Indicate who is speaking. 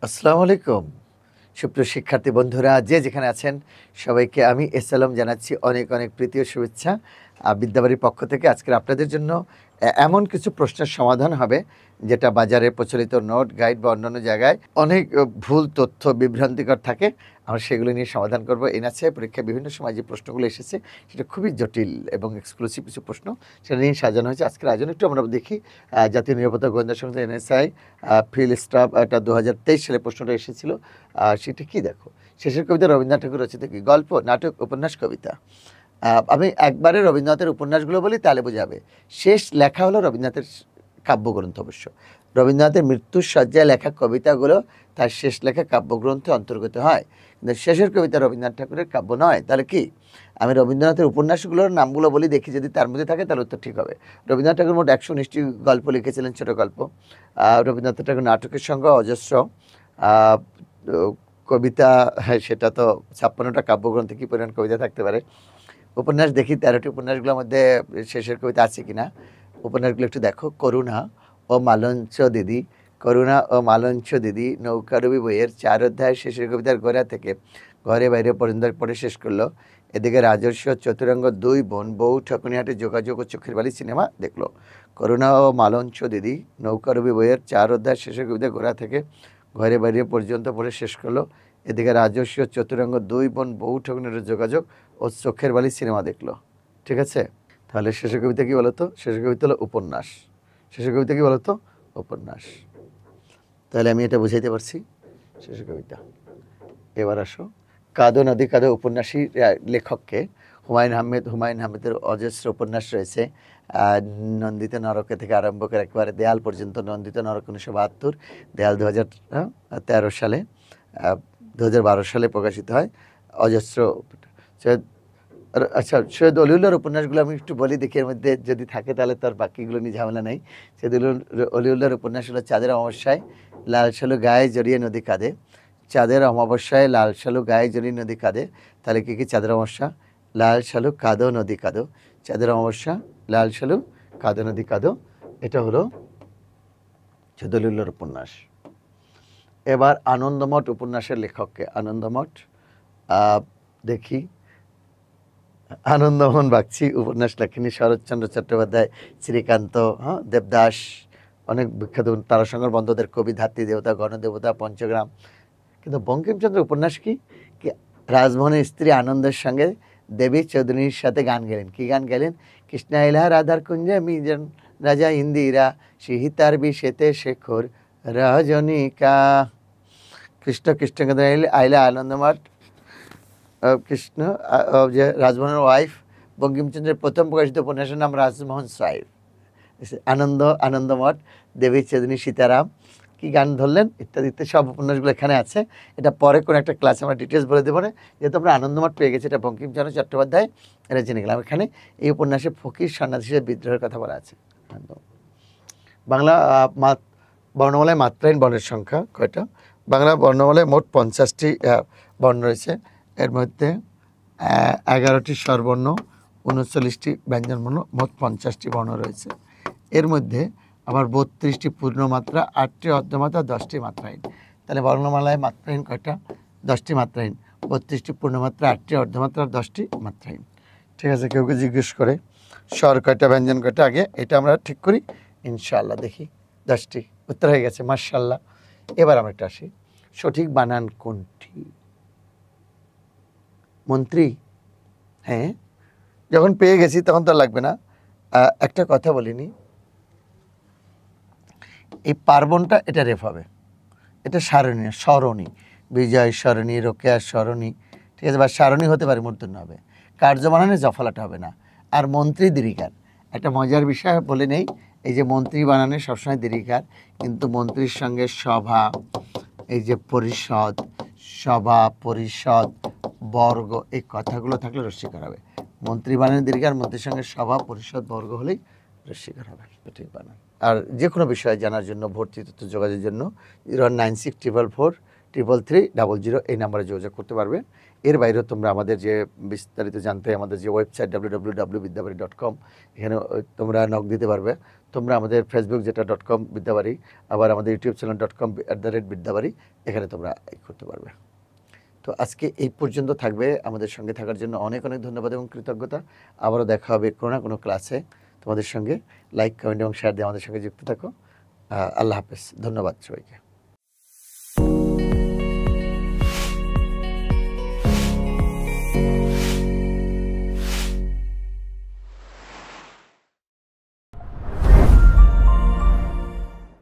Speaker 1: আসসালামু আলাইকুম। সুপ্রিয় শিক্ষার্থী বন্ধুরা যে যেখানে আছেন সবাইকে আমি এসালাম জানাচ্ছি অনেক অনেক প্রীতি ও শুভেচ্ছা। বিদ্যাবাড়ির পক্ষ থেকে আজকের আপনাদের জন্য এমন কিছু প্রশ্নের সমাধান হবে যেটা বাজারে প্রচলিত নোট, গাইড বা অন্যান্য জায়গায় অনেক ভুল তথ্য বিভ্রান্তিকর থাকে। আমরা সেগুলো নিয়ে সমাধান করব। এনএসএ পরীক্ষায় বিভিন্ন সময় যে প্রশ্নগুলো এসেছে সেটা খুবই জটিল এবং এক্সক্লুসিভ কিছু প্রশ্ন, সেটা নিয়ে সাজানো হয়েছে। আজকের আয়োজন একটু আমরা দেখি। জাতীয় নিরাপত্তা গোয়েন্দা সংস্থা এনএসআই ফিল্ড স্টাফ, এটা 2023 সালে প্রশ্নটা এসেছিল। সেটা কি দেখো, শেষের কবিতা রবীন্দ্রনাথ ঠাকুর রচিত কি? গল্প, নাটক, উপন্যাস, কবিতা? আমি একবারে রবীন্দ্রনাথের উপন্যাসগুলো বলি তাহলে বোঝাবে। শেষ লেখা হলো রবীন্দ্রনাথের কাব্যগ্রন্থ। অবশ্য রবীন্দ্রনাথের মৃত্যুর শয্যায় লেখা কবিতাগুলো তার শেষ লেখা কাব্যগ্রন্থে অন্তর্গত হয়, কিন্তু শেষের কবিতা রবীন্দ্রনাথ ঠাকুরের কাব্য নয়। তাহলে কি? আমি রবীন্দ্রনাথের উপন্যাসগুলোর নামগুলো বলি, দেখি যদি তার মধ্যে থাকে তাহলে উত্তর ঠিক হবে। রবীন্দ্রনাথ ঠাকুর মোট 119টি গল্প লিখেছিলেন, ছোট গল্প। রবীন্দ্রনাথ ঠাকুর নাটকের সংখ্যা অজস্র। কবিতা, হ্যাঁ সেটা তো 56টা কাব্যগ্রন্থে কী পরিমাণ কবিতা থাকতে পারে। উপন্যাস দেখি 13টি উপন্যাসগুলোর মধ্যে শেষের কবিতা আছে কিনা। উপন্যাসগুলো একটু দেখো। করুণা ও মালঞ্চ দিদি, করুণা ও মালঞ্চ দিদি নৌকাডুবি বইয়ের 4 অধ্যায় শেষের কবিতার গোড়া থেকে ঘরে বাইরে পর্যন্ত পড়ে শেষ করলো। এদিকে রাজস্ব চতুরঙ্গ 2 বোন বউ ঠকুনিহাটে যোগাযোগ ও চোখের বালি সিনেমা দেখলো। করুণা ও মালঞ্চ দিদি নৌকাডুবি বইয়ের 4 অধ্যায় শেষের কবিতা গোড়া থেকে ঘরে বাইরে পর্যন্ত পড়ে শেষ করলো। এদিকে রাজস্ব চতুরঙ্গ 2 বোন বউ ঠকুনিহাটে যোগাযোগ ও চোখের বালি সিনেমা দেখলো। ঠিক আছে, তাহলে শেষের কবিতা কি বলতো? শেষের কবিতা হলো উপন্যাস। শেষের কবিতা কি বলতো? উপন্যাস। তাহলে আমি এটা বুঝাইতে পারছি শেষের কবিতা। এবার আসো, কাঁদো নদী কাঁদো উপন্যাসী লেখককে? হুমায়ুন আহমেদ। হুমায়ুন আহমেদের অজস্র উপন্যাস রয়েছে। নন্দিত নরকে থেকে আরম্ভ করে একেবারে দেয়াল পর্যন্ত। নন্দিত নরক 1972, দেয়াল 2013 সালে, 2012 সালে প্রকাশিত হয়। অজস্র। আচ্ছা, সৈয়দ অলিউল্লাহর উপন্যাসগুলো আমি একটু বলি, দেখি এর মধ্যে যদি থাকে তাহলে তার বাকিগুলো নিয়ে ঝামেলা নেই। সৈয়দ অলিউল্লাহর উপন্যাস হলো চাঁদের অমাবস্যায় লাল শালু গায়ে জড়িয়ে নদী কাঁদে। চাঁদের অমাবস্যায় লাল শালু গায়ে জড়িয়ে নদী কাঁদে। তাহলে কি কি? চাঁদের অমাবস্যা, লাল শালু কাঁদো নদী কাঁদো। চাঁদের অমাবস্যা, লাল শালু কাঁদো নদী কাঁদো। এটা হলো সৈয়দ অলিউল্লাহর উপন্যাস। এবার আনন্দমঠ উপন্যাসের লেখককে? আনন্দমঠ, দেখি। আনন্দমোহন বাগচি উপন্যাস লেখেনি। শরৎচন্দ্র চট্টোপাধ্যায়, শ্রীকান্ত, দেবদাস, অনেক বিখ্যাত। তারাশঙ্কর বন্দ্যোপাধ্যায়ের কবি, ধাত্রী দেবতা, গণদেবতা, পঞ্চগ্রাম। কিন্তু বঙ্কিমচন্দ্র উপন্যাস কি? রাজমোহনের স্ত্রী আনন্দের সঙ্গে দেবী চৌধুরীর সাথে গান গেলেন। কি গান গেলেন? কৃষ্ণা ইলা রাধার কুঞ্জে মিজন রাজা ইন্দিরা সীতার বিষেতে শেখর রজনীকা। কৃষ্ণ কৃষ্ণ আইলা আনন্দমঠ। কৃষ্ণ, যে রাজমোহনের ওয়াইফ, বঙ্কিমচন্দ্রের প্রথম প্রকাশিত উপন্যাসের নাম রাজমোহন সাহেব। আনন্দমঠ, দেবী চৌধুরী, সীতারাম, কি গান ধরলেন ইত্যাদি ইত্যাদি সব উপন্যাসগুলো এখানে আছে। এটা পরে কোনো একটা ক্লাসে আমরা ডিটেলস বলে দেবো না, যেহেতু আমরা আনন্দমঠ পেয়ে গেছি। এটা বঙ্কিমচন্দ্র চট্টোপাধ্যায়, এটা জেনে গেলাম। এখানে এই উপন্যাসে ফকির সন্ন্যাসীদের বিদ্রোহের কথা বলা আছে। বাংলা বর্ণমালায় মাত্রাহীন বর্ণের সংখ্যা কয়টা? বাংলা বর্ণমালায় মোট 50টি বর্ণ রয়েছে। এর মধ্যে 11টি স্বরবর্ণ, 39টি ব্যঞ্জনবর্ণ, মোট 50টি বর্ণ রয়েছে। এর মধ্যে আবার 32টি পূর্ণমাত্রা, 8টি অর্ধমাত্রা, 10টি মাত্রাহীন। তাহলে বর্ণমালায় মাত্রাহীন কয়টা? 10টি মাত্রাহীন, 32টি পূর্ণমাত্রা, 8টি অর্ধমাত্রা, 10টি মাত্রাহীন। ঠিক আছে, কেউ কেউ জিজ্ঞেস করে স্বর কয়টা, ব্যঞ্জন কয়টা, আগে এটা আমরা ঠিক করি ইনশাআল্লাহ। দেখি 10টি উত্তর হয়ে গেছে, মাশাআল্লাহ। এবার আমরা একটা আসি, সঠিক বানান কোনটি? মন্ত্রী। হ্যাঁ, যখন পেয়ে গেছি তখন তো লাগবে না। একটা কথা বলিনি, এই পার্বণটা এটা রেফ হবে, এটা সারণী, স্মরণী। বিজয় সরণী, রোকেয়া সরণী, ঠিক আছে, বা সারণী হতে পারে, মূর্ধন্য হবে। কার্য বানানে জফলাটা হবে না। আর মন্ত্রী দীর্ঘিকার। একটা মজার বিষয় বলে নেই, এই যে মন্ত্রী বানানে সবসময় দীর্ঘিকার, কিন্তু মন্ত্রীর সঙ্গে সভা, এই যে পরিষদ, সভা, পরিষদ, বর্গ, এই কথাগুলো থাকলে রস্বীকার হবে। মন্ত্রী বানানে দীর্ঘিকার, মন্ত্রীর সঙ্গে সভা, পরিষদ, বর্গ হলেই রস্বীকার হবে। সঠিক বানান। আর যে কোনো বিষয়ে জানার জন্য, ভর্তি তথ্য যোগাযোগের জন্য 09644 3330 এই নাম্বারে যোগাযোগ করতে পারবে। এর বাইরেও তোমরা আমাদের যে বিস্তারিত জানতে আমাদের যে ওয়েবসাইট www.বিদ্যাবাড়ি.com, এখানে তোমরা নক দিতে পারবে। তোমরা আমাদের ফেসবুক যেটা .com বিদ্যাবাড়ি, আবার আমাদের ইউটিউব চ্যানেল .com @বিদ্যাবাড়ি, এখানে তোমরা করতে পারবে। তো আজকে এই পর্যন্ত থাকবে। আমাদের সঙ্গে থাকার জন্য অনেক অনেক ধন্যবাদ এবং কৃতজ্ঞতা। আবারও দেখা হবে কোনো না কোনো ক্লাসে তোমাদের সঙ্গে। লাইক, কমেন্ট এবং শেয়ার দিয়ে আমাদের সঙ্গে যুক্ত থাকো। আল্লাহ হাফেজ। ধন্যবাদ সবাইকে।